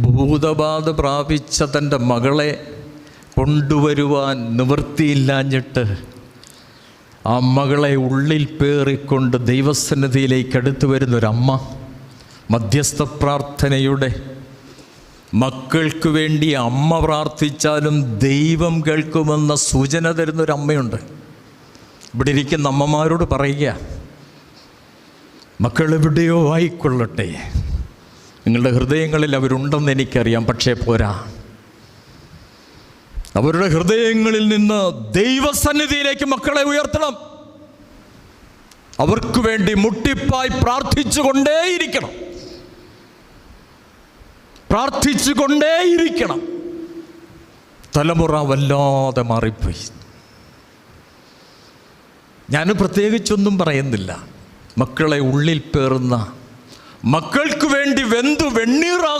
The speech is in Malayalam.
ഭൂതബാധ പ്രാപിച്ച തൻ്റെ മകളെ കൊണ്ടുവരുവാൻ നിവൃത്തിയില്ലാഞ്ഞിട്ട് ആ മകളെ ഉള്ളിൽ പേറിക്കൊണ്ട് ദൈവസന്നിധിയിലേക്ക് അടുത്തു വരുന്നൊരമ്മ, മധ്യസ്ഥ പ്രാർത്ഥനയുടെ മക്കൾക്ക് വേണ്ടി അമ്മ പ്രാർത്ഥിച്ചാലും ദൈവം കേൾക്കുമെന്ന സൂചന തരുന്നൊരമ്മയുണ്ട്. ഇവിടെ ഇരിക്കുന്ന അമ്മമാരോട് പറയുക, മക്കളെവിടെയോ ആയിക്കൊള്ളട്ടെ, നിങ്ങളുടെ ഹൃദയങ്ങളിൽ അവരുണ്ടെന്ന് എനിക്കറിയാം, പക്ഷേ പോരാ. അവരുടെ ഹൃദയങ്ങളിൽ നിന്ന് ദൈവസന്നിധിയിലേക്ക് മക്കളെ ഉയർത്തണം. അവർക്ക് വേണ്ടി മുട്ടിപ്പായി പ്രാർത്ഥിച്ചുകൊണ്ടേയിരിക്കണം, പ്രാർത്ഥിച്ചുകൊണ്ടേയിരിക്കണം. തലമുറ വല്ലാതെ മാറിപ്പോയി. ഞാൻ പ്രത്യേകിച്ചൊന്നും പറയുന്നില്ല. മക്കളെ ഉള്ളിൽ പേറുന്ന, മക്കൾക്ക് വേണ്ടി വെന്തു വെണ്ണീറാ